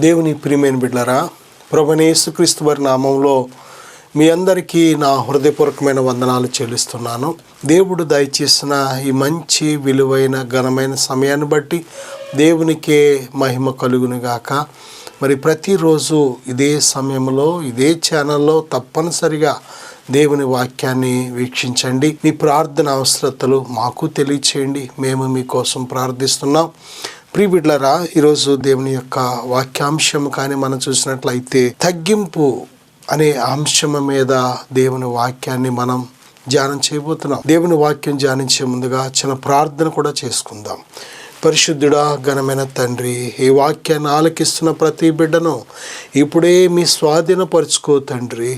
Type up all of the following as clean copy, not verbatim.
దేవుని ప్రియమైన బిడ్డలారా, ప్రభువైన యేసుక్రీస్తు వారి నామంలో మీ అందరికీ నా హృదయపూర్వకమైన వందనాలు చెల్లిస్తున్నాను. దేవుడు దయచేసిన ఈ మంచి విలువైన ఘనమైన సమయాన్ని బట్టి దేవునికే మహిమ కలుగును గాక. మరి ప్రతిరోజు ఇదే సమయంలో ఇదే ఛానల్లో తప్పనిసరిగా దేవుని వాక్యాన్ని వీక్షించండి. మీ ప్రార్థన అవసరతలు మాకు తెలియచేయండి, మేము మీకోసం ప్రార్థిస్తున్నాం. ప్రియ బిడ్డలారా, ఈరోజు దేవుని యొక్క వాక్యాంశం కానీ మనం చూసినట్లయితే తగ్గింపు అనే అంశం మీద దేవుని వాక్యాన్ని మనం ధ్యానం చేయబోతున్నాం. దేవుని వాక్యం ధ్యానించే ముందుగా చిన్న ప్రార్థన కూడా చేసుకుందాం. పరిశుద్ధుడా, ఘనమైన తండ్రి, ఈ వాక్యాన్ని ఆలకిస్తున్న ప్రతి బిడ్డను ఇప్పుడే మీ స్వాధీనపరుచుకో తండ్రి.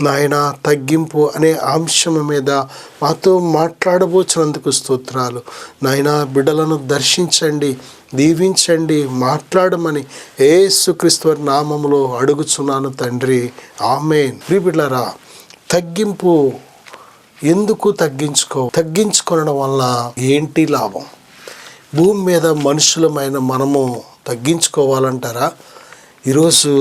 నాయన, తగ్గింపు అనే అంశం మీద మాతో మాట్లాడబోచినందుకు స్తోత్రాలు. నాయన, బిడ్డలను దర్శించండి, దీవించండి, మాట్లాడమని యేసుక్రీస్తు వారి నామములో అడుగుచున్నాను తండ్రి, ఆమేన్. ప్రియ బిడ్డలారా, తగ్గింపు ఎందుకు తగ్గించుకోవడం వల్ల ఏంటి లాభం? భూమి మీద మనుషులమైన మనము తగ్గించుకోవాలంటారా? ఈరోజు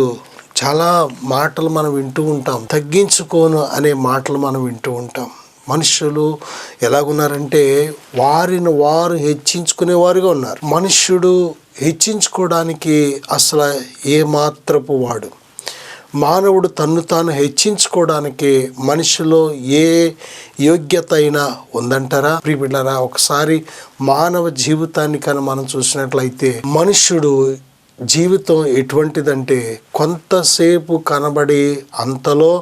చాలా మాటలు మనం వింటూ ఉంటాం. తగ్గించుకోను అనే మాటలు మనం వింటూ ఉంటాం. మనుషులు ఎలాగున్నారంటే వారిని వారు హెచ్చించుకునేవారుగా ఉన్నారు. మనుష్యుడు హెచ్చించుకోవడానికి అసలు ఏమాత్రపు వాడు. మానవుడు తన్ను తాను హెచ్చించుకోవడానికి మనిషిలో ఏ యోగ్యత అయినా ఉందంటారా? ప్రియ బిడ్డలారా, ఒకసారి మానవ జీవితాన్ని కానీ మనం చూసినట్లయితే మనుష్యుడు జీవితం ఎటువంటిదంటే కొంతసేపు కనబడి అంతలో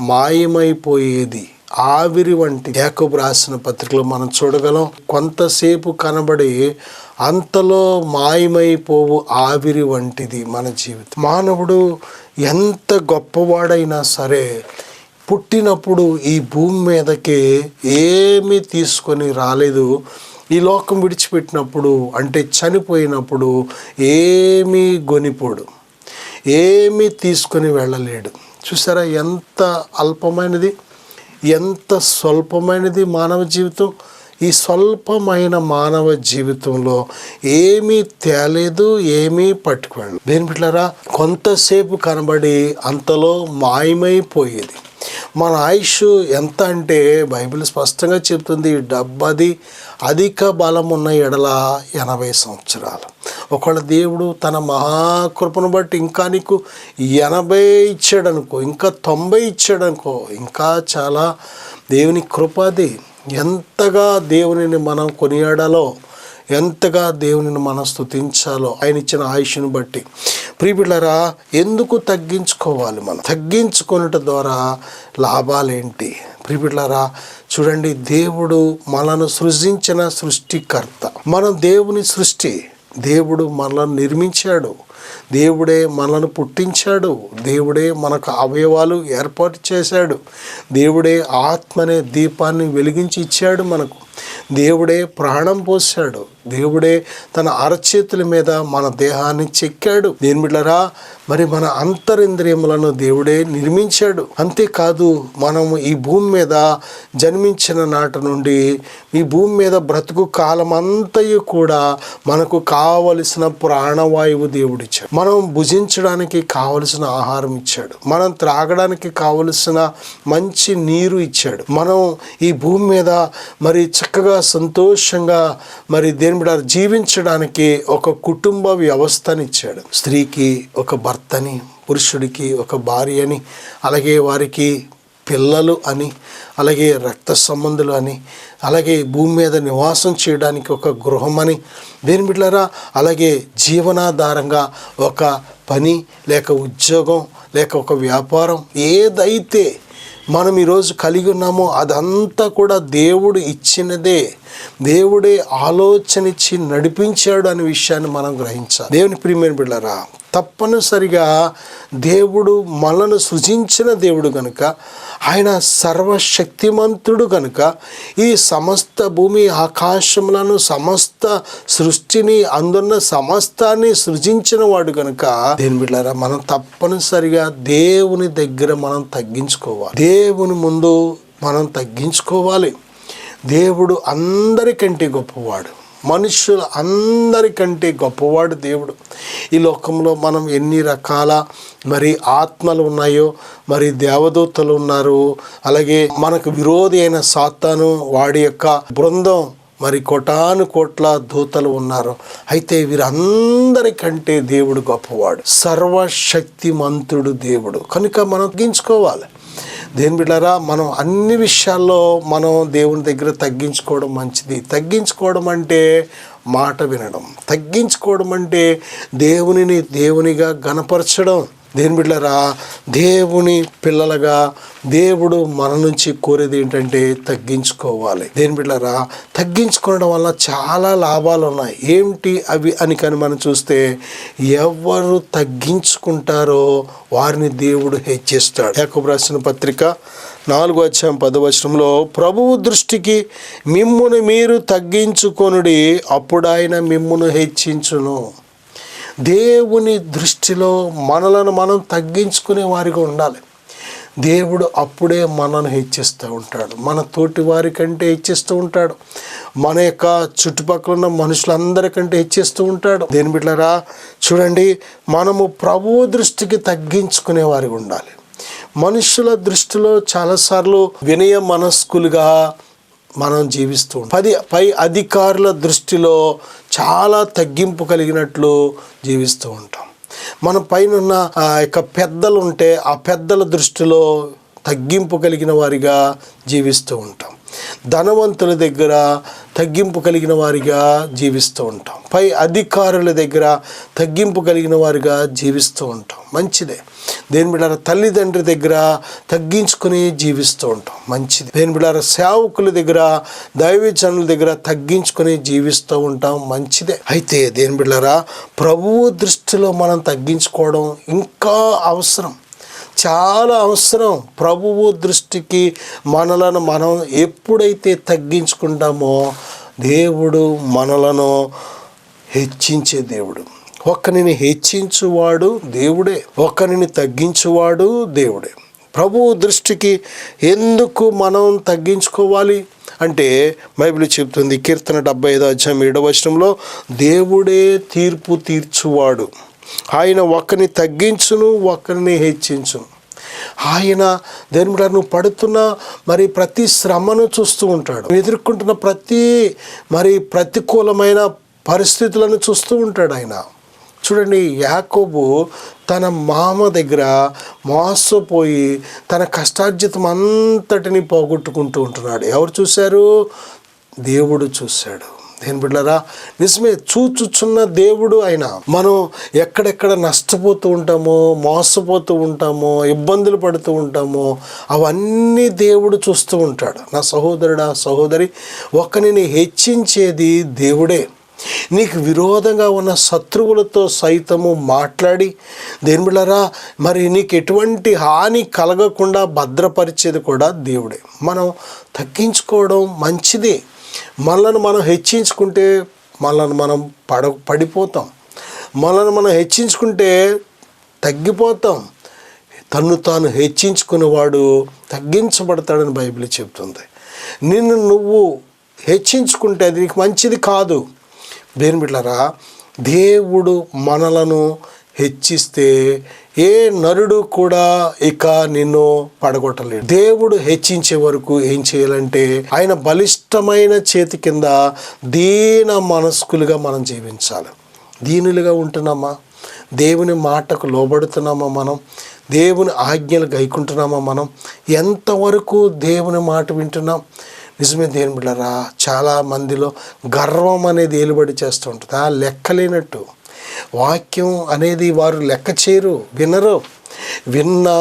మాయమైపోయేది, ఆవిరి వంటి. యాకోబు రాసిన పత్రికలో మనం చూడగలం. కొంతసేపు కనబడి అంతలో మాయమైపోవు ఆవిరి వంటిది మన జీవితం. మానవుడు ఎంత గొప్పవాడైనా సరే పుట్టినప్పుడు ఈ భూమి మీదకి ఏమీ తీసుకొని రాలేదు. ఈ లోకం విడిచిపెట్టినప్పుడు అంటే చనిపోయినప్పుడు ఏమీ గొనిపోడు, ఏమీ తీసుకొని వెళ్ళలేడు. చూసారా ఎంత అల్పమైనది, ఎంత స్వల్పమైనది మానవ జీవితం. ఈ స్వల్పమైన మానవ జీవితంలో ఏమీ తేలేదు, ఏమీ పట్టుకోలేదు. దేని బిడ్డలారా, కొంతసేపు కనబడి అంతలో మాయమైపోయేది. మన ఆయుష్ ఎంత అంటే బైబిల్ స్పష్టంగా చెప్తుంది, 70 అధిక బలం ఉన్న ఎడల 80 సంవత్సరాలు. ఒకవేళ దేవుడు తన మహాకృపను బట్టి ఇంకా నీకు 80 ఇచ్చాడనుకో, ఇంకా 90 ఇచ్చాడనుకో, ఇంకా చాలా దేవుని కృపది. ఎంతగా దేవునిని మనం కొనియాడాలో, ఎంతగా దేవునిని మనం స్తుతించాలో ఆయన ఇచ్చిన ఆయుష్ను బట్టి. ప్రియ బిడ్డలారా, ఎందుకు తగ్గించుకోవాలి? మనం తగ్గించుకొనుట ద్వారా లాభాలేంటి? ప్రియ బిడ్డలారా, చూడండి, దేవుడు మనను సృజించిన సృష్టికర్త. మనం దేవుని సృష్టి. దేవుడు మనల్ని నిర్మించాడు, దేవుడే మనల్ని పుట్టించాడు, దేవుడే మనకు అవయవాలు ఏర్పాటు చేశాడు, దేవుడే ఆత్మనే దీపాన్ని వెలిగించి ఇచ్చాడు మనకు, దేవుడే ప్రాణం పోశాడు, దేవుడే తన అరచేతుల మీద మన దేహాన్ని చెక్కాడు. దేని బిడ్డలారా, మరి మన అంతరింద్రియములను దేవుడే నిర్మించాడు. అంతేకాదు, మనము ఈ భూమి మీద జన్మించిన నాటి నుండి ఈ భూమి మీద బ్రతుకు కాలం అంతయు కూడా మనకు కావలసిన ప్రాణవాయువు దేవుడిచ్చాడు. మనం భుజించడానికి కావలసిన ఆహారం ఇచ్చాడు, మనం త్రాగడానికి కావలసిన మంచి నీరు ఇచ్చాడు. మనం ఈ భూమి మీద మరి చక్కగా సంతోషంగా మరి దేని బిడ్డ జీవించడానికి ఒక కుటుంబ వ్యవస్థని ఇచ్చాడు. స్త్రీకి ఒక భర్తని, పురుషుడికి ఒక భార్యని, అలాగే వారికి పిల్లలు అని, అలాగే రక్త సంబంధులు అని, అలాగే భూమి మీద నివాసం చేయడానికి ఒక గృహం అని. దేని బిడ్డలారా, అలాగే జీవనాధారంగా ఒక పని లేక ఉద్యోగం లేక ఒక వ్యాపారం ఏదైతే మనం ఈరోజు కలిగి ఉన్నామో అదంతా కూడా దేవుడు ఇచ్చినదే. దేవుడే ఆలోచన ఇచ్చి నడిపించాడు అనే విషయాన్ని మనం గ్రహించాలి. దేవుని ప్రియమైన బిడ్డలారా, తప్పనిసరిగా దేవుడు మనను సృజించిన దేవుడు కనుక, ఆయన సర్వశక్తిమంతుడు కనుక, ఈ సమస్త భూమి ఆకాశములను సమస్త సృష్టిని అందున్న సమస్తాన్ని సృజించిన వాడు కనుక, దేని బిడ్డలారా, మనం తప్పనిసరిగా దేవుని దగ్గర మనం తగ్గించుకోవాలి. దేవుని ముందు మనం తగ్గించుకోవాలి. దేవుడు అందరికంటే గొప్పవాడు. మనుషుల అందరికంటే గొప్పవాడు దేవుడు. ఈ లోకంలో మనం ఎన్ని రకాల మరి ఆత్మలు ఉన్నాయో, మరి దేవదూతలు ఉన్నారు, అలాగే మనకు విరోధి అయిన సాతాను వాడి యొక్క బృందం, మరి కోటాను కోట్ల దూతలు ఉన్నారు. అయితే వీరందరికంటే దేవుడు గొప్పవాడు, సర్వశక్తిమంతుడు దేవుడు. కనుక మనం తగ్గించుకోవాలి. దేని బిడ్డారా, మనం అన్ని విషయాల్లో మనం దేవుని దగ్గర తగ్గించుకోవడం మంచిది. తగ్గించుకోవడం అంటే మాట వినడం, తగ్గించుకోవడం అంటే దేవునిని దేవునిగా గణపరచడం. దేని బిడ్డారా, దేవుని పిల్లలుగా దేవుడు మన నుంచి కోరేది ఏంటంటే తగ్గించుకోవాలి. దేని బిడ్డారా, తగ్గించుకోవడం వల్ల చాలా లాభాలు ఉన్నాయి. ఏమిటి అవి అని కానీ మనం చూస్తే, ఎవరు తగ్గించుకుంటారో వారిని దేవుడు హెచ్చిస్తాడు. యాకోబు రాసిన పత్రిక 4:10 ప్రభువు దృష్టికి మిమ్మును మీరు తగ్గించుకొనుడి, అప్పుడు ఆయన మిమ్మును హెచ్చించును. దేవుని దృష్టిలో మనలను మనం తగ్గించుకునే వారిగా ఉండాలి. దేవుడు అప్పుడే మనను హెచ్చిస్తూ ఉంటాడు, మన తోటి వారి కంటే హెచ్చిస్తూ ఉంటాడు, మన యొక్క చుట్టుపక్కల ఉన్న మనుషులందరికంటే హెచ్చిస్తూ ఉంటాడు. దేని బిడ్డలారా, చూడండి, మనము ప్రభువు దృష్టికి తగ్గించుకునే వారిగా ఉండాలి. మనుషుల దృష్టిలో చాలాసార్లు వినయ మనస్కులుగా మనం జీవిస్తూ ఉంటాం. పై అధికారుల దృష్టిలో చాలా తగ్గింపు కలిగినట్లు జీవిస్తూ ఉంటాం. మన పైన ఉన్న యొక్క పెద్దలు ఉంటే ఆ పెద్దల దృష్టిలో తగ్గింపు కలిగిన వారిగా జీవిస్తూ ఉంటాం. ధనవంతుల దగ్గర తగ్గింపు కలిగిన వారిగా జీవిస్తూ ఉంటాం. పై అధికారుల దగ్గర తగ్గింపు కలిగిన వారిగా జీవిస్తూ ఉంటాం. మంచిదే. దేని బిడ్డారా, తల్లిదండ్రి దగ్గర తగ్గించుకుని జీవిస్తూ ఉంటాం. మంచిది. దేని బిడ్డారా, సేవకుల దగ్గర, దైవజనుల దగ్గర తగ్గించుకొని జీవిస్తూ ఉంటాం. మంచిదే. అయితే దేని బిడ్డారా, ప్రభువు దృష్టిలో మనం తగ్గించుకోవడం ఇంకా అవసరం, చాలా అవసరం. ప్రభువు దృష్టికి మనలను మనం ఎప్పుడైతే తగ్గించుకుంటామో దేవుడు మనలను హెచ్చించే దేవుడు. ఒకరిని హెచ్చించువాడు దేవుడే, ఒకరిని తగ్గించువాడు దేవుడే. ప్రభువు దృష్టికి ఎందుకు మనం తగ్గించుకోవాలి అంటే బైబిల్ చెప్తుంది, కీర్తన 75:7 దేవుడే తీర్పు తీర్చువాడు, ఆయన ఒకరిని తగ్గించును ఒకరిని హెచ్చించును. ఆయన దేని మీద నువ్వు పడుతున్న మరి ప్రతి శ్రమను చూస్తూ ఉంటాడు, ఎదుర్కొంటున్న ప్రతికూలమైన పరిస్థితులను చూస్తూ ఉంటాడు ఆయన. చూడండి, యాకోబు తన మామ దగ్గర మోసపోయి తన కష్టార్జితం అంతటిని పోగొట్టుకుంటూ ఉంటున్నాడు. ఎవరు చూశారు? దేవుడు చూశాడు. దేని బిడ్డలారా, నిజమే, చూచుచున్న దేవుడు ఆయన. మనం ఎక్కడెక్కడ నష్టపోతూ ఉంటామో, మోసపోతూ ఉంటామో, ఇబ్బందులు పడుతూ ఉంటామో అవన్నీ దేవుడు చూస్తూ ఉంటాడు. నా సహోదరుడా, సహోదరి, ఒకరిని హెచ్చించేది దేవుడే. నీకు విరోధంగా ఉన్న శత్రువులతో సైతము మాట్లాడి దేని బిడ్డలారా మరి నీకు ఎటువంటి హాని కలగకుండా భద్రపరిచేది కూడా దేవుడే. మనం తగ్గించుకోవడం మంచిది. మనల్ని మనం హెచ్చించుకుంటే మనల్ని మనం పడిపోతాం, మనల్ని మనం హెచ్చించుకుంటే తగ్గిపోతాం. తన్ను తాను హెచ్చించుకునేవాడు తగ్గించబడతాడని బైబిల్ చెప్తుంది. నిన్ను నువ్వు హెచ్చించుకుంటే అది నీకు మంచిది కాదు. దేని బిడ్డలారా, దేవుడు మనలను హెచ్చిస్తే ఏ నరుడు కూడా ఇక నిన్ను పడగొట్టలేడు. దేవుడు హెచ్చించే వరకు ఏం చేయాలంటే ఆయన బలిష్టమైన చేతి కింద దీన మనస్కులుగా మనం జీవించాలి. దీనులుగా ఉంటున్నామా? దేవుని మాటకు లోబడుతున్నామా? మనం దేవుని ఆజ్ఞలు గైకుంటున్నామా? మనం ఎంతవరకు దేవుని మాట వింటున్నాం? నిజమే దేని బిడ్డలారా, చాలా మందిలో గర్వం అనేది ఏలుబడి చేస్తూ ఉంటుంది. లెక్కలేనట్టు వాక్యం అనేది వారు లెక్క చేయరు, వినరు, విన్నా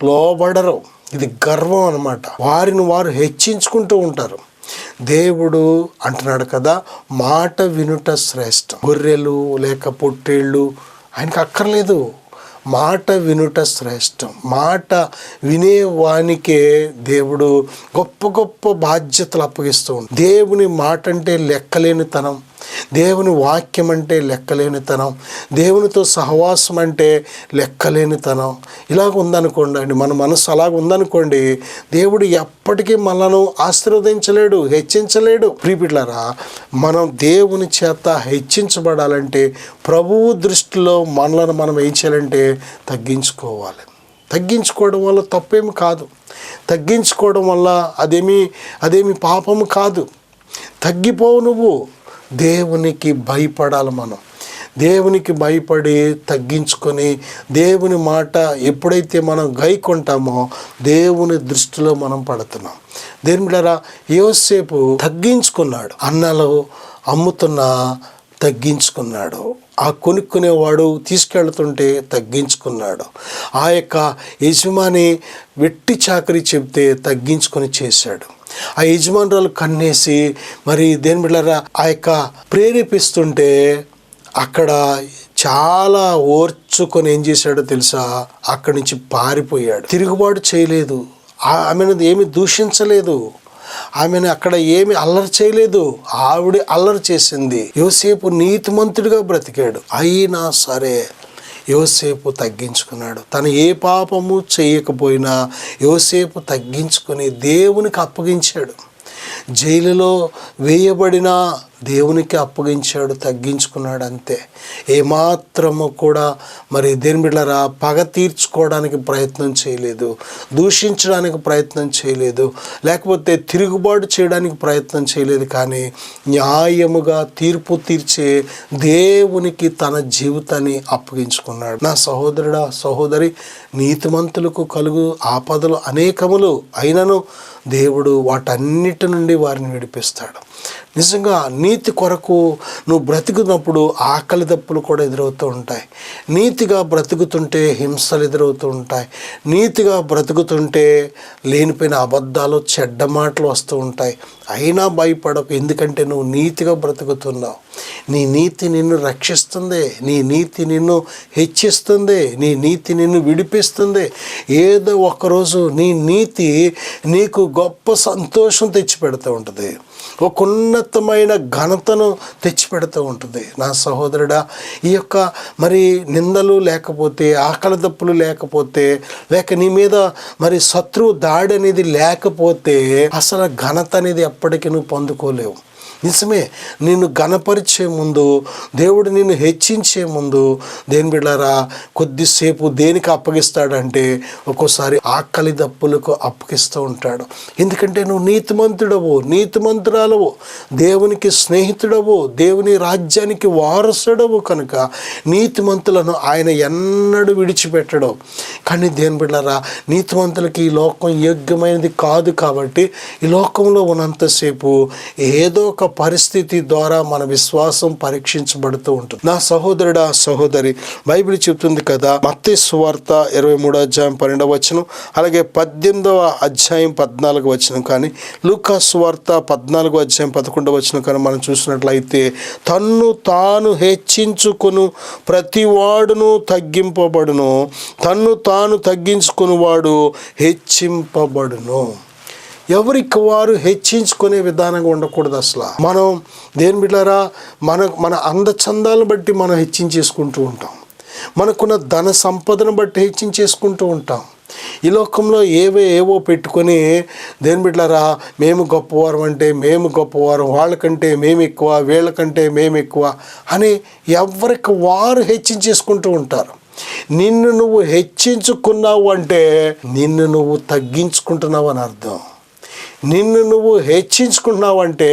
లోబడరు. ఇది గర్వం అన్నమాట. వారిని వారు హెచ్చించుకుంటూ ఉంటారు. దేవుడు అంటున్నాడు కదా, మాట వినుట శ్రేష్టం. గొర్రెలు లేక పొట్టేళ్ళు ఆయనకు అక్కర్లేదు, మాట వినుట శ్రేష్టం. మాట వినేవానికే దేవుడు గొప్ప గొప్ప బాధ్యతలు అప్పగిస్తూ ఉంటాడు. దేవుని మాట అంటే లెక్కలేనితనం, దేవుని వాక్యం అంటే లెక్కలేనితనం, దేవునితో సహవాసం అంటే లెక్కలేనితనం. ఇలాగ ఉందనుకోండి, మన మనసు అలాగ ఉందనుకోండి, దేవుడు ఎప్పటికీ మనను ఆశీర్వదించలేడు, హెచ్చించలేడు. ప్రియబిడ్డలారా, మనం దేవుని చేత హెచ్చించబడాలంటే ప్రభువు దృష్టిలో మనలను మనం ఏం చేయాలంటే తగ్గించుకోవాలి. తగ్గించుకోవడం వల్ల తప్పేమి కాదు, తగ్గించుకోవడం వల్ల అదేమి పాపము కాదు. తగ్గిపోవు నువ్వు. దేవునికి భయపడాలి. మనం దేవునికి భయపడి తగ్గించుకొని దేవుని మాట ఎప్పుడైతే మనం గైకొంటామో దేవుని దృష్టిలో మనం పడుతున్నాం. దేవుని బిడ్డలారా, యోసేపు తగ్గించుకున్నాడు. అన్నలు అమ్ముతున్నా తగ్గించుకున్నాడు. ఆ కొనుక్కునేవాడు తీసుకెళ్తుంటే తగ్గించుకున్నాడు. ఆ యొక్క యజమాని వెట్టి చాకరీ చెప్తే తగ్గించుకొని చేశాడు. ఆ యజమానురాలు కన్నేసి మరి దేని బిడ్డలారా ఆ యొక్క ప్రేరేపిస్తుంటే అక్కడ చాలా ఓర్చుకొని ఏం చేశాడో తెలుసా, అక్కడి నుంచి పారిపోయాడు. తిరుగుబాటు చేయలేదు, ఆమెను ఏమి దూషించలేదు, ఆమెను అక్కడ ఏమి అల్లరి చేయలేదు, ఆవిడ అల్లరి చేసింది. యోసేపు నీతిమంతుడిగా బ్రతికాడు. అయినా సరే యోసేపు తగ్గించుకున్నాడు. తను ఏ పాపము చేయకపోయినా యోసేపు తగ్గించుకొని దేవునికి అప్పగించాడు. జైలులో వేయబడిన దేవునికి అప్పగించాడు, తగ్గించుకున్నాడు. అంతే. ఏమాత్రము కూడా మరి దేని బిడ్డలారా పగ తీర్చుకోవడానికి ప్రయత్నం చేయలేదు, దూషించడానికి ప్రయత్నం చేయలేదు, లేకపోతే తిరుగుబాటు చేయడానికి ప్రయత్నం చేయలేదు. కానీ న్యాయముగా తీర్పు తీర్చే దేవునికి తన జీవితాన్ని అప్పగించుకున్నాడు. నా సహోదరుడా, సహోదరి, నీతిమంతులకు కలుగు ఆపదలు అనేకములు అయినను దేవుడు వాటన్నిటి నుండి వారిని విడిపిస్తాడు. నిజంగా నీతి కొరకు నువ్వు బ్రతుకున్నప్పుడు ఆకలి దప్పులు కూడా ఎదురవుతూ ఉంటాయి. నీతిగా బ్రతుకుతుంటే హింసలు ఎదురవుతూ ఉంటాయి. నీతిగా బ్రతుకుతుంటే లేనిపోయిన అబద్ధాలు, చెడ్డ మాటలు వస్తూ ఉంటాయి. అయినా భయపడకు, ఎందుకంటే నువ్వు నీతిగా బ్రతుకుతున్నావు. నీ నీతి నిన్ను రక్షిస్తుంది, నీ నీతి నిన్ను హెచ్చిస్తుంది, నీ నీతి నిన్ను విడిపిస్తుంది. ఏదో ఒకరోజు నీ నీతి నీకు గొప్ప సంతోషం తెచ్చిపెడుతూ ఉంటుంది, ఒక ఉన్నతమైన ఘనతను తెచ్చిపెడుతూ ఉంటుంది. నా సహోదరుడా, ఈ యొక్క మరి నిందలు లేకపోతే, ఆకలి దప్పులు లేకపోతే, లేక నీ మీద మరి శత్రువు దాడి అనేది లేకపోతే అసలు ఘనత అనేది ఎప్పటికీ నువ్వు పొందుకోలేవు. నిజమే, నిన్ను ఘనపరిచే ముందు, దేవుడు నిన్ను హెచ్చించే ముందు దేని బిడ్డలారా కొద్దిసేపు దేనికి అప్పగిస్తాడంటే ఒక్కోసారి ఆకలి దప్పులకు అప్పగిస్తూ ఉంటాడు. ఎందుకంటే నువ్వు నీతిమంతుడవు, నీతిమంతురాలవు, దేవునికి స్నేహితుడవు, దేవుని రాజ్యానికి వారసుడవు కనుక నీతిమంతులను ఆయన ఎన్నడూ విడిచిపెట్టడు. కానీ దేని బిడ్డలారా నీతిమంతులకి ఈ లోకం యోగ్యమైనది కాదు. కాబట్టి ఈ లోకంలో ఉన్నంతసేపు ఏదో ఒక పరిస్థితి ద్వారా మన విశ్వాసం పరీక్షించబడుతూ ఉంటుంది. నా సహోదరుడా, సహోదరి, బైబిల్ చెప్తుంది కదా, మత్తయి సువార్త 23వ అధ్యాయం 12వ వచనం, అలాగే 18వ అధ్యాయం 14వ వచనం, కానీ లూకా సువార్త 14వ అధ్యాయం 11వ వచనం కానీ మనం చూసినట్లయితే, తన్ను తాను హెచ్చించుకొను ప్రతివాడును తగ్గింపబడును, తన్ను తాను తగ్గించుకునివాడు హెచ్చింపబడును. ఎవరికి వారు హెచ్చించుకునే విధానంగా ఉండకూడదు. అసలు మనం దేని బిడ్డారా మన అందచందాలను బట్టి మనం హెచ్చించేసుకుంటూ ఉంటాం, మనకున్న ధన సంపదను బట్టి హెచ్చించేసుకుంటూ ఉంటాం. ఈ లోకంలో ఏవో పెట్టుకొని దేని బిడ్డారా మేము గొప్పవారం అంటే మేము గొప్పవారం, వాళ్ళకంటే మేము ఎక్కువ, వీళ్ళకంటే మేము ఎక్కువ అని ఎవరికి వారు హెచ్చించేసుకుంటూ ఉంటారు. నిన్ను నువ్వు హెచ్చించుకున్నావు అంటే నిన్ను నువ్వు తగ్గించుకుంటున్నావు అని అర్థం. నిన్ను నువ్వు హెచ్చించుకుంటున్నావు అంటే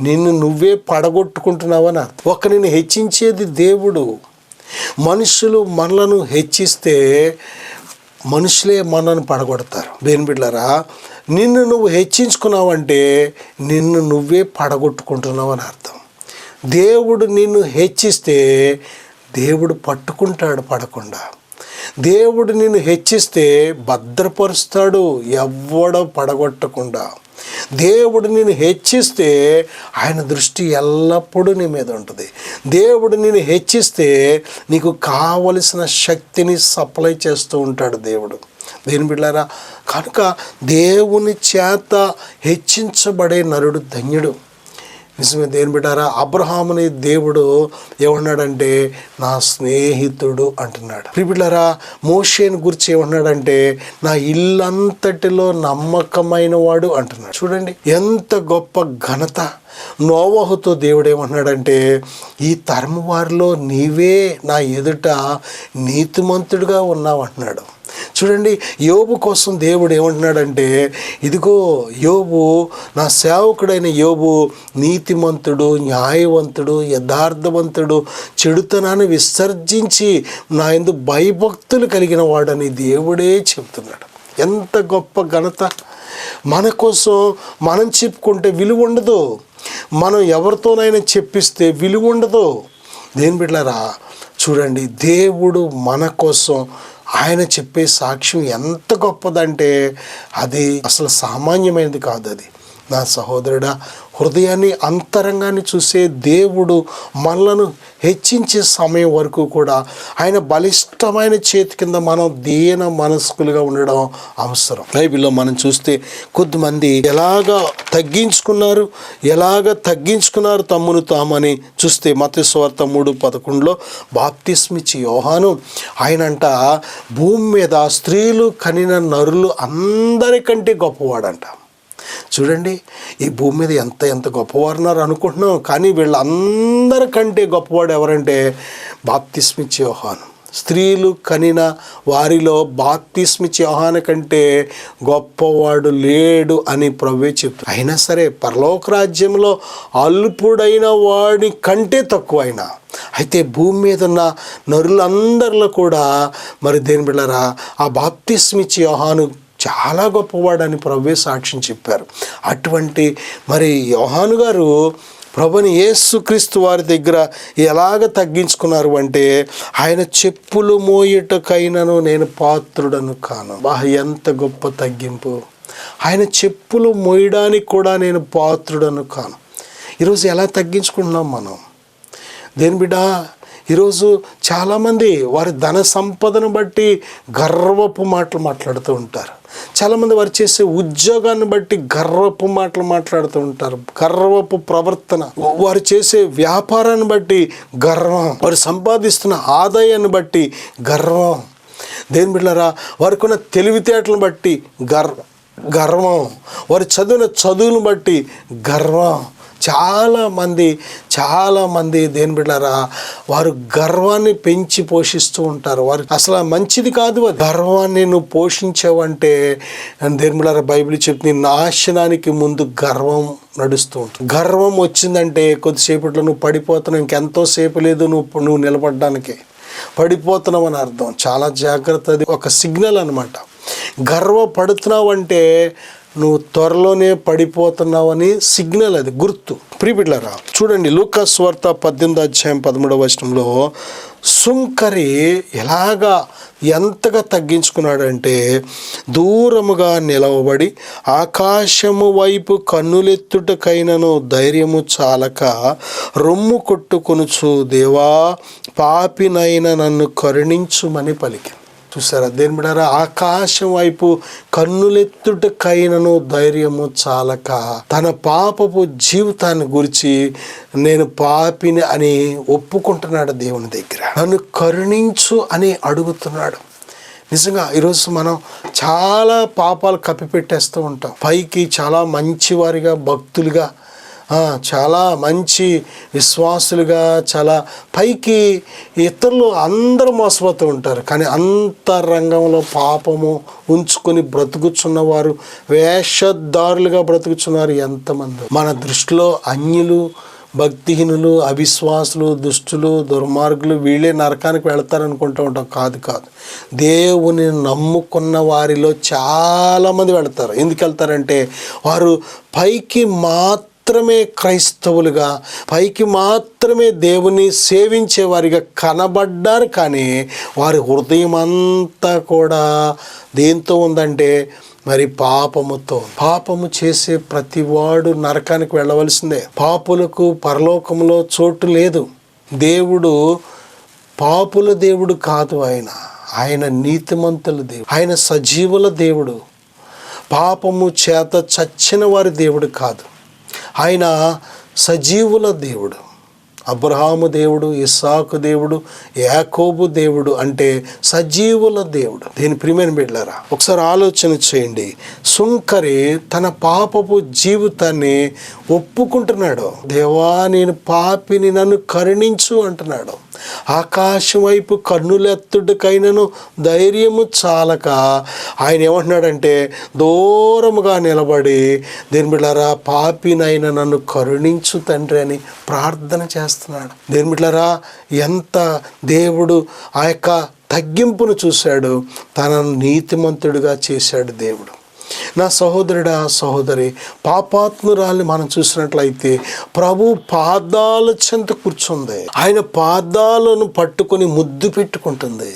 నిన్ను నువ్వే పడగొట్టుకుంటున్నావు అని అర్థం. నిన్ను హెచ్చించేది దేవుడు. మనుషులు మనలను హెచ్చిస్తే మనుషులే మనల్ని పడగొడతారు. దేని బిడ్డలారా నిన్ను నువ్వు హెచ్చించుకున్నావు అంటే నిన్ను నువ్వే పడగొట్టుకుంటున్నావు అని అర్థం. దేవుడు నిన్ను హెచ్చిస్తే దేవుడు పట్టుకుంటాడు పడకుండా. దేవుడు నిన్ను హెచ్చిస్తే భద్రపరుస్తాడు, ఎవ్వడో పడగొట్టకుండా. దేవుడు నిన్ను హెచ్చిస్తే ఆయన దృష్టి ఎల్లప్పుడూ నీ మీద ఉంటుంది. దేవుడు నిన్ను హెచ్చిస్తే నీకు కావలసిన శక్తిని సప్లై చేస్తూ ఉంటాడు దేవుడు. దేని బిడ్డలారా కనుక దేవుని చేత హెచ్చించబడే నరుడు ధన్యుడు. నిజమే దేని బిడ్డారా, అబ్రహాముని దేవుడు ఏమన్నాడంటే నా స్నేహితుడు అంటున్నాడు. బిడ్డారా, మోషేని గురించి ఏమన్నాడంటే నా ఇల్లంతటిలో నమ్మకమైన వాడు అంటున్నాడు. చూడండి ఎంత గొప్ప ఘనత. నోవహుతో దేవుడు ఏమన్నాడంటే ఈ తరము వారిలో నీవే నా ఎదుట నీతిమంతుడిగా ఉన్నావు అంటున్నాడు. చూడండి, యోబు కోసం దేవుడు ఏమంటున్నాడంటే ఇదిగో యోబు, నా సేవకుడైన యోబు నీతిమంతుడు, న్యాయవంతుడు, యథార్థవంతుడు, చెడుతనాన్ని విసర్జించి నా యందు భయభక్తులు కలిగిన వాడని దేవుడే చెప్తున్నాడు. ఎంత గొప్ప ఘనత. మన కోసం మనం చెప్పుకుంటే విలువ ఉండదు, మనం ఎవరితోనైనా చెప్పిస్తే విలువ ఉండదు. దేని బిడ్డలారా, చూడండి దేవుడు మన కోసం ఆయన చెప్పే సాక్ష్యం ఎంత గొప్పదంటే అది అసలు సామాన్యమైనది కాదు. అది నా సహోదరుడా, హృదయాన్ని అంతరంగాన్ని చూసే దేవుడు మనలను హెచ్చించే సమయం వరకు కూడా ఆయన బలిష్టమైన చేతి కింద మనం దీన మనస్కులుగా ఉండడం అవసరం. బైబిల్లో మనం చూస్తే కొద్దిమంది ఎలాగ తగ్గించుకున్నారు తమ్మును తామని చూస్తే మత్తయి సువార్త 3:11 బాప్తిస్మిచ్చి యోహాను ఆయనంట భూమి మీద స్త్రీలు కనిన నరులు అందరికంటే గొప్పవాడంట. చూడండి, ఈ భూమి మీద ఎంత గొప్పవారున్నారు అనుకుంటున్నాం, కానీ వీళ్ళందరికంటే గొప్పవాడు ఎవరంటే బాప్తిస్మిచ్చి యోహాను. స్త్రీలు కనిన వారిలో బాప్తిస్మిచ్చి యోహాను కంటే గొప్పవాడు లేడు అని ప్రభువే చెప్తారు. అయినా సరే పరలోక రాజ్యంలో అల్పుడైన వాడి కంటే తక్కువ అయినా అయితే భూమి మీద ఉన్న నరులందరిలో కూడా మరి దేని బిడ్డలారా ఆ బాప్తిస్మిచ్చి యోహాను చాలా గొప్పవాడని ప్రభువే సాక్ష్యం చెప్పారు. అటువంటి మరి యోహాను గారు ప్రభుని యేసుక్రీస్తు వారి దగ్గర ఎలాగ తగ్గించుకున్నారు అంటే ఆయన చెప్పులు మోయుటకైనను నేను పాత్రుడను కాను. ఎంత గొప్ప తగ్గింపు. ఆయన చెప్పులు మోయడానికి కూడా నేను పాత్రుడను కాను. ఈరోజు ఎలా తగ్గించుకుంటున్నాం మనం? దేని బిడ్డ, ఈరోజు చాలామంది వారి ధన సంపదను బట్టి గర్వపు మాటలు మాట్లాడుతూ ఉంటారు. చాలామంది వారు చేసే ఉద్యోగాన్ని బట్టి గర్వపు మాటలు మాట్లాడుతూ ఉంటారు. గర్వపు ప్రవర్తన, వారు చేసే వ్యాపారాన్ని బట్టి గర్వం, వారు సంపాదిస్తున్న ఆదాయాన్ని బట్టి గర్వం. దేని బిడ్డలారా, వారికి ఉన్న తెలివితేటలను బట్టి గర్వం, వారు చదివిన చదువులను బట్టి గర్వం. చాలామంది దేని బిడ్డలారా వారు గర్వాన్ని పెంచి పోషిస్తూ ఉంటారు. వారు అసలు మంచిది కాదు. గర్వాన్ని నువ్వు పోషించావంటే దేని బిడ్డలారా బైబిల్ చెప్తుంది నాశనానికి ముందు గర్వం నడుస్తూ ఉంటుంది. గర్వం వచ్చిందంటే కొద్దిసేపట్లో నువ్వు పడిపోతున్నావు, ఇంకెంతో సేపు లేదు నువ్వు నిలబడడానికి, పడిపోతున్నావు అని అర్థం. చాలా జాగ్రత్త, అది ఒక సిగ్నల్ అన్నమాట. గర్వపడుతున్నావు అంటే నువ్వు త్వరలోనే పడిపోతున్నావని సిగ్నల్, అది గుర్తు. ప్రియబిడ్డలారా, చూడండి లూకా సువార్త 18:13 సుంకరి ఎంతగా తగ్గించుకున్నాడంటే దూరముగా నిలవబడి ఆకాశము వైపు కన్నులెత్తుటకైనను ధైర్యము చాలక రొమ్ము కొట్టుకొనుచు దేవా పాపినైన నన్ను కరుణించుమని పలికి. చూసారా దేని బిడ్డారా, ఆకాశం వైపు కన్నులెత్తుటకైనను ధైర్యము చాలక తన పాపపు జీవితాన్ని గురించి నేను పాపిని అని ఒప్పుకుంటున్నాడు దేవుని దగ్గర. నన్ను కరుణించు అని అడుగుతున్నాడు. నిజంగా ఈరోజు మనం చాలా పాపాలు కప్పిపెట్టేస్తూ ఉంటాం. పైకి చాలా మంచివారిగా, భక్తులుగా, చాలా మంచి విశ్వాసులుగా, చాలా పైకి ఇతరులు అందరూ మోసపోతూ ఉంటారు. కానీ అంతరంగంలో పాపము ఉంచుకొని బ్రతుకుచున్నవారు, వేషధారులుగా బ్రతుకుచున్నారు ఎంతమంది. మన దృష్టిలో అన్యులు, భక్తిహీనులు, అవిశ్వాసులు, దుష్టులు, దుర్మార్గులు వీళ్ళే నరకానికి వెళతారనుకుంటూ ఉంటాం. కాదు. దేవుని నమ్ముకున్న వారిలో చాలామంది వెళతారు. ఎందుకు వెళ్తారంటే వారు పైకి మాత్రమే క్రైస్తవులుగా, పైకి మాత్రమే దేవుని సేవించేవారిగా కనబడ్డారు. కానీ వారి హృదయం అంతా కూడా దేంతో ఉందంటే మరి పాపముతో. పాపము చేసే ప్రతివాడు నరకానికి వెళ్ళవలసిందే. పాపులకు పరలోకంలో చోటు లేదు. దేవుడు పాపుల దేవుడు కాదు, ఆయన నీతిమంతుల దేవుడు, ఆయన సజీవుల దేవుడు. పాపము చేత చచ్చిన వారి దేవుడు కాదు, ఆయన సజీవుల దేవుడు. అబ్రహాము దేవుడు, ఇస్సాకు దేవుడు, యాకోబు దేవుడు అంటే సజీవుల దేవుడు. దీని ప్రియమైన బిడ్డలారా, ఒకసారి ఆలోచన చేయండి. సుంకరి తన పాపపు జీవితాన్ని ఒప్పుకుంటున్నాడు. దేవా, నేను పాపిని, నన్ను కరుణించు అంటున్నాడు. ఆకాశం వైపు కన్నులెత్తుడికైనను ధైర్యము చాలక ఆయన ఏమంటున్నాడంటే దూరముగా నిలబడి, దేని బిడ్డలారా, పాపినైనా నన్ను కరుణించు తండ్రి అని ప్రార్థన చేస్తున్నాడు. దేని బిడ్డలారా, ఎంత దేవుడు ఆ యొక్క తగ్గింపును చూశాడు, తనను నీతిమంతుడిగా చేశాడు దేవుడు. నా సహోదరుడా, సహోదరి, పాపాత్మురాల్ని మనం చూసినట్లయితే ప్రభు పాదాల చెంత కూర్చుంది. ఆయన పాదాలను పట్టుకొని ముద్దు పెట్టుకుంటుంది.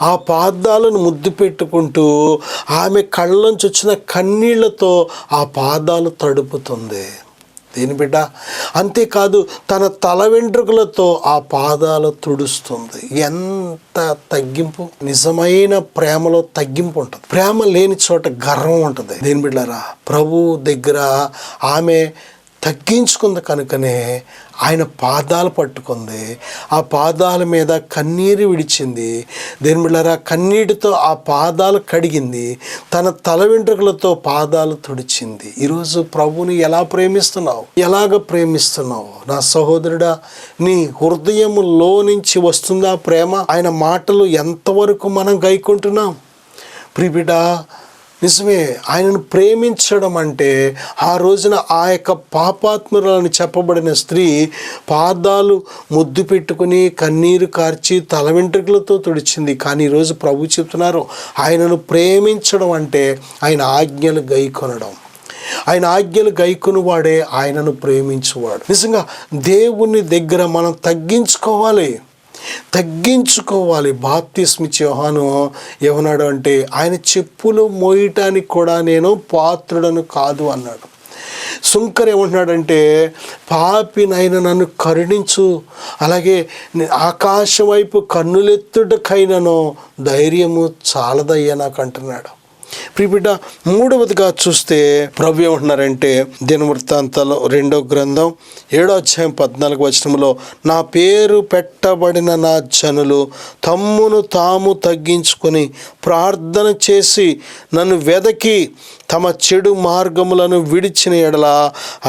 ఆ పాదాలను ముద్దు పెట్టుకుంటూ ఆమె కళ్ళలోంచి వచ్చిన కన్నీళ్లతో ఆ పాదాలు తడుపుతుంది. దేని బిడ్డ, అంతేకాదు తన తల వెంట్రుకలతో ఆ పాదాలు తుడుస్తుంది. ఎంత తగ్గింపు! నిజమైన ప్రేమలో తగ్గింపు ఉంటుంది. ప్రేమ లేని చోట గర్వం ఉంటుంది. దేని బిడ్డలారా, ప్రభు దగ్గర ఆమె తగ్గించుకుంది కనుకనే ఆయన పాదాలు పట్టుకుంది. ఆ పాదాల మీద కన్నీరు విడిచింది. దేని బిడ్డలారా, కన్నీటితో ఆ పాదాలు కడిగింది. తన తల వెంట్రుకలతో పాదాలు తుడిచింది. ఈరోజు ప్రభుని ఎలా ప్రేమిస్తున్నావు? ఎలాగ ప్రేమిస్తున్నావు? నా సహోదరుడా, నీ హృదయములో నుంచి వస్తుందా ప్రేమ? ఆయన మాటలు ఎంతవరకు మనం గైకుంటున్నాం? ప్రియబిడ్డ, నిజమే, ఆయనను ప్రేమించడం అంటే ఆ రోజున ఆ యొక్క పాపాత్మురాలని చెప్పబడిన స్త్రీ పాదాలు ముద్దు పెట్టుకుని కన్నీరు కార్చి తల వెంట్రుకలతో తుడిచింది. కానీ ఈరోజు ప్రభు చెప్తున్నారు, ఆయనను ప్రేమించడం అంటే ఆయన ఆజ్ఞలు గైకొనడం. ఆయన ఆజ్ఞలు గైకొను వాడే ఆయనను ప్రేమించువాడు. నిజంగా దేవుని దగ్గర మనం తగ్గించుకోవాలి. బాప్తిస్మిచ్చే యోహాను ఏమన్నాడు అంటే, ఆయన చెప్పులు మోయటానికి కూడా నేను పాత్రుడను కాదు అన్నాడు. సుంకర్ ఏమంటున్నాడంటే, పాపినైనా నన్ను కరుణించు, అలాగే ఆకాశం వైపు కన్నులెత్తుటకైనను ధైర్యము చాలదయ్యా నాకు అంటున్నాడు. ప్రియబిడ్డ, మూడవదిగా చూస్తే ప్రభు ఏమంటున్నారంటే, దినవృత్తాంతాలు 2వ గ్రంథం 7వ అధ్యాయం 14వ వచనంలో, నా పేరు పెట్టబడిన నా జనులు తమ్మును తాము తగ్గించుకొని ప్రార్థన చేసి నన్ను వెదకి తమ చెడు మార్గములను విడిచిన ఎడల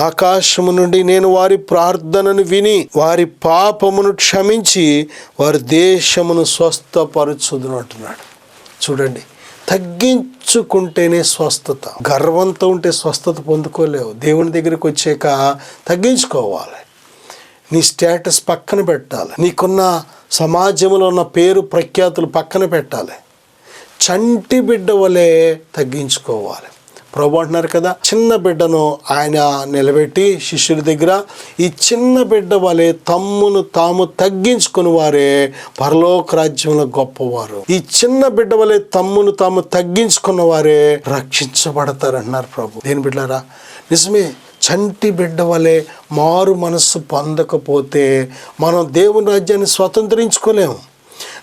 ఆకాశము నుండి నేను వారి ప్రార్థనను విని వారి పాపమును క్షమించి వారి దేశమును స్వస్థపరచుదును అంటున్నాడు. చూడండి, తగ్గించుకుంటేనే స్వస్థత. గర్వంతో ఉంటే స్వస్థత పొందుకోలేవు. దేవుని దగ్గరికి వచ్చాక తగ్గించుకోవాలి. నీ స్టేటస్ పక్కన పెట్టాలి. నీకున్న సమాజంలో ఉన్న పేరు ప్రఖ్యాతులు పక్కన పెట్టాలి. చంటి బిడ్డ వలె తగ్గించుకోవాలి. ప్రభు అంటున్నారు కదా, చిన్న బిడ్డను ఆయన నిలబెట్టి శిష్యుల దగ్గర, ఈ చిన్న బిడ్డ వలె తమ్మును తాము తగ్గించుకుని వారే పరలోక రాజ్యంలో గొప్పవారు. ఈ చిన్న బిడ్డ వలె తమ్మును తాము తగ్గించుకున్న వారే రక్షించబడతారు అన్నారు ప్రభు. దేని బిడ్డలారా, నిజమే, చంటి బిడ్డ వలె మారు మనస్సు పొందకపోతే మనం దేవుని రాజ్యాన్ని స్వతంత్రించుకోలేము.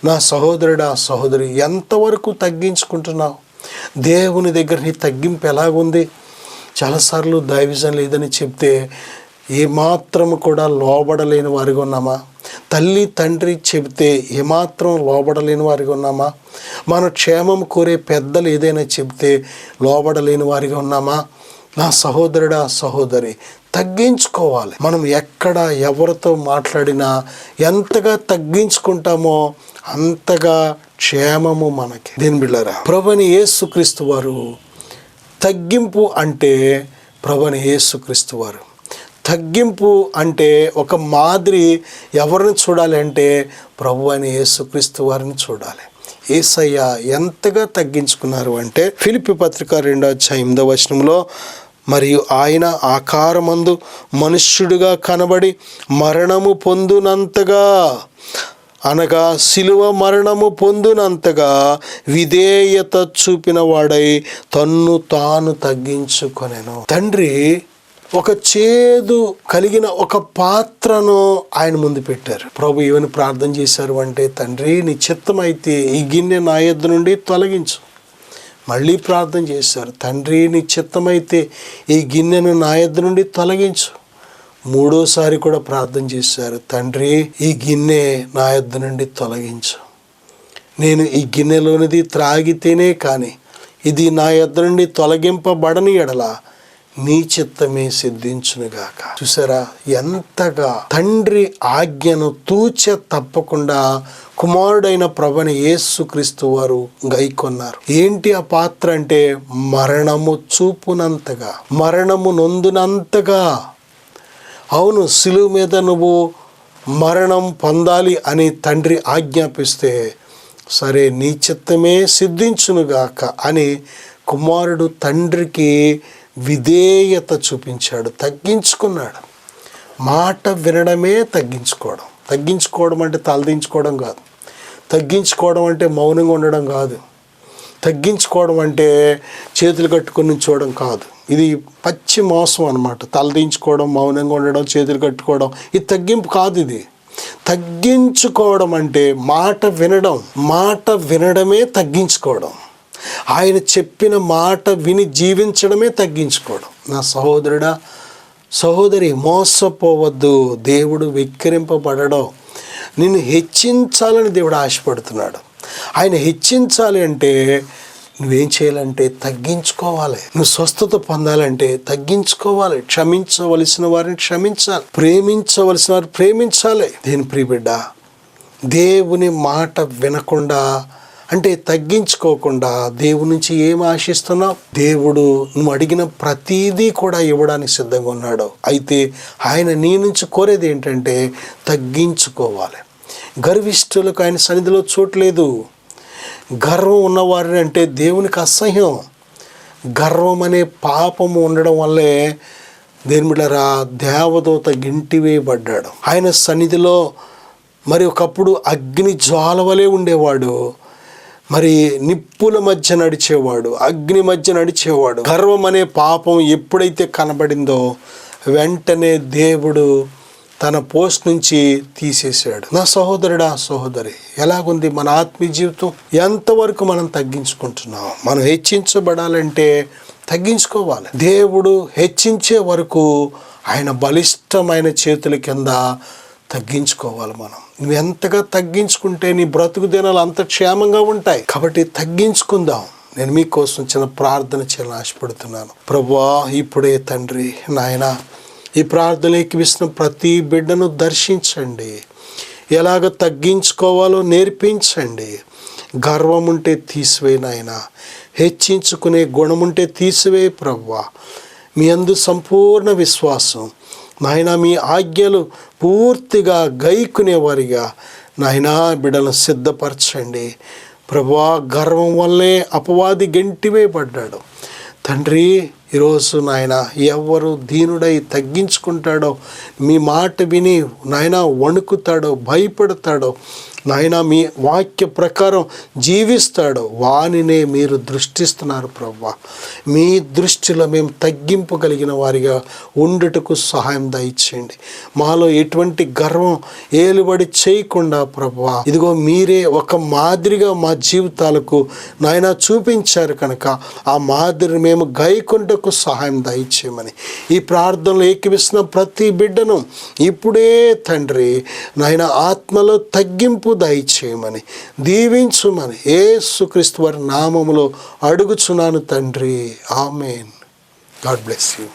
నా సహోదరుడా, సహోదరి, ఎంతవరకు తగ్గించుకుంటున్నావు? దేవుని దగ్గర నీ తగ్గింపు ఎలాగుంది? చాలాసార్లు దైవజన్ లేదని చెప్తే ఏమాత్రం కూడా లోబడలేని వారిగా ఉన్నామా? తల్లి తండ్రి చెబితే ఏమాత్రం లోబడలేని వారిగా ఉన్నామా? మన క్షేమం కోరే పెద్దలు ఏదైనా చెబితే లోబడలేని వారిగా ఉన్నామా? నా సహోదరుడా, సహోదరి, తగ్గించుకోవాలి. మనం ఎక్కడ ఎవరితో మాట్లాడినా ఎంతగా తగ్గించుకుంటామో అంతగా క్షేమము మనకి. దీని బిళ్ళరా, ప్రభుని యేసుక్రీస్తు వారు తగ్గింపు అంటే, ప్రభుని యేసుక్రీస్తు వారు తగ్గింపు అంటే ఒక మాదిరి. ఎవరిని చూడాలి అంటే ప్రభు అని యేసుక్రీస్తు వారిని చూడాలి. యేసయ్య ఎంతగా తగ్గించుకున్నారు అంటే, ఫిలిప్పీ పత్రిక 2వ అధ్యాయం 8వ వచనంలో, మరియు ఆయన ఆకారమందు మనుష్యుడిగా కనబడి మరణము పొందునంతగా, అనగా శిలువ మరణము పొందునంతగా విధేయత చూపిన వాడై తన్ను తాను తగ్గించుకొనెను. తండ్రి ఒక చేదు కలిగిన ఒక పాత్రను ఆయన ముందు పెట్టారు. ప్రభు ఏమని ప్రార్థన చేశారు అంటే, తండ్రి నీ చిత్తమైతే ఈ గిన్నె నా యొద్ద నుండి తొలగించు. మళ్ళీ ప్రార్థన చేశారు, తండ్రి నీ చిత్తమైతే ఈ గిన్నెను నా యొద్ద నుండి తొలగించు. మూడోసారి కూడా ప్రార్థన చేశారు. తండ్రి, ఈ గిన్నె నా యొద్ద నుండి తొలగించు. నేను ఈ గిన్నెలోనిది త్రాగితేనే కానీ ఇది నా యొద్ద నుండి తొలగింపబడని ఎడల నీ చిత్తమే సిద్ధించునుగాక. చూసారా ఎంతగా తండ్రి ఆజ్ఞను తూచ తప్పకుండా కుమారుడైన ప్రభువైన యేసుక్రీస్తు వారు గైకొన్నారు. ఏంటి ఆ పాత్ర అంటే మరణము చూపునంతగా, మరణము నొందునంతగా. అవును, సిలువ మీద నువ్వు మరణం పొందాలి అని తండ్రి ఆజ్ఞాపిస్తే సరే నీ చిత్తమే సిద్ధించునుగాక అని కుమారుడు తండ్రికి విధేయత చూపించాడు, తగ్గించుకున్నాడు. మాట వినడమే తగ్గించుకోవడం. తగ్గించుకోవడం అంటే తలదించుకోవడం కాదు. తగ్గించుకోవడం అంటే మౌనంగా ఉండడం కాదు. తగ్గించుకోవడం అంటే చేతులు కట్టుకొని నుంచోవడం కాదు. ఇది పచ్చి మోసం అన్నమాట. తలదించుకోవడం, మౌనంగా ఉండడం, చేతులు కట్టుకోవడం ఇది తగ్గింపు కాదు. ఇది తగ్గించుకోవడం అంటే మాట వినడం. మాట వినడమే తగ్గించుకోవడం. ఆయన చెప్పిన మాట విని జీవించడమే తగ్గించుకోవడం. నా సహోదరుడా, సహోదరి, మోసపోవద్దు. దేవుడు వెక్కిరింపబడడం. నిన్ను హెచ్చించాలని దేవుడు ఆశపడుతున్నాడు. ఆయన హెచ్చించాలి అంటే నువ్వేం చేయాలంటే తగ్గించుకోవాలి. నువ్వు స్వస్థత పొందాలంటే తగ్గించుకోవాలి. క్షమించవలసిన వారిని క్షమించాలి. ప్రేమించవలసిన వారిని ప్రేమించాలి. దేని ప్రియబిడ్డ, దేవుని మాట వినకుండా అంటే తగ్గించుకోకుండా దేవుడి నుంచి ఏం ఆశిస్తున్నావు? దేవుడు నువ్వు అడిగిన ప్రతీదీ కూడా ఇవ్వడానికి సిద్ధంగా ఉన్నాడు. అయితే ఆయన నీ నుంచి కోరేది ఏంటంటే తగ్గించుకోవాలి. గర్విష్ఠులకు ఆయన సన్నిధిలో చోట్లేదు. గర్వం ఉన్నవారిని అంటే దేవునికి అసహ్యం. గర్వం అనే పాపము ఉండడం వల్లే దేవుడిరా దేవదూత గింటివేయబడ్డాడు. ఆయన సన్నిధిలో మరి ఒకప్పుడు అగ్ని జ్వాల వలె ఉండేవాడు. మరి నిప్పుల మధ్య నడిచేవాడు, అగ్ని మధ్య నడిచేవాడు. గర్వం అనే పాపం ఎప్పుడైతే కనబడిందో వెంటనే దేవుడు తన పోస్ట్ నుంచి తీసేశాడు. నా సహోదరుడా, సహోదరి, ఎలాగుంది మన ఆత్మీయ జీవితం? ఎంతవరకు మనం తగ్గించుకుంటున్నాం? మనం హెచ్చించబడాలంటే తగ్గించుకోవాలి. దేవుడు హెచ్చించే వరకు ఆయన బలిష్టమైన చేతుల కింద తగ్గించుకోవాలి. మనం నువ్వు ఎంతగా తగ్గించుకుంటే నీ బ్రతుకు దినాలు అంత క్షేమంగా ఉంటాయి. కాబట్టి తగ్గించుకుందాం. నేను మీకోసం చిన్న ప్రార్థన చేయాలని ఆశపడుతున్నాను. ప్రభువా, ఇప్పుడే తండ్రి నాయన ఈ ప్రార్థనలోకి విసిన ప్రతి బిడ్డను దర్శించండి. ఎలాగ తగ్గించుకోవాలో నేర్పించండి. గర్వం ఉంటే తీసివేయి నాయన. హెచ్చించుకునే గుణం ఉంటే తీసివేయి ప్రభువా. మీ యందు సంపూర్ణ విశ్వాసం నాయన, మీ ఆజ్ఞలు పూర్తిగా గైకునేవారిగా నాయన బిడ్డలను సిద్ధపరచండి ప్రభువా. గర్వం వల్లే అపవాది గెంటివేయబడ్డాడు తండ్రి. ఈరోజు నాయన ఎవరు దీనుడై తగ్గించుకుంటాడో, మీ మాట విని నాయన వణుకుతాడో, భయపడతాడో, నాయన మీ వాక్య ప్రకారం జీవిస్తాడో వానినే మీరు దృష్టిస్తున్నారు ప్రభువా. మీ దృష్టిలో మేము తగ్గింపు కలిగిన వారిగా ఉండుటకు సహాయం దయచేయండి. మాలో ఎటువంటి గర్వం ఏలుబడి చేయకుండా ప్రభువా, ఇదిగో మీరే ఒక మాదిరిగా మా జీవితాలకు నాయన చూపించారు కనుక ఆ మాదిరిని మేము గైకొంటకు సహాయం దయచేయమని ఈ ప్రార్థనలో ఏకీవిస్తున్న ప్రతి బిడ్డను ఇప్పుడే తండ్రి నాయన ఆత్మలో తగ్గింపు దయచేయమని దీవించుమని యేసుక్రీస్తు వారి నామములో అడుగుచున్నాను తండ్రి. ఆమేన్. God bless you.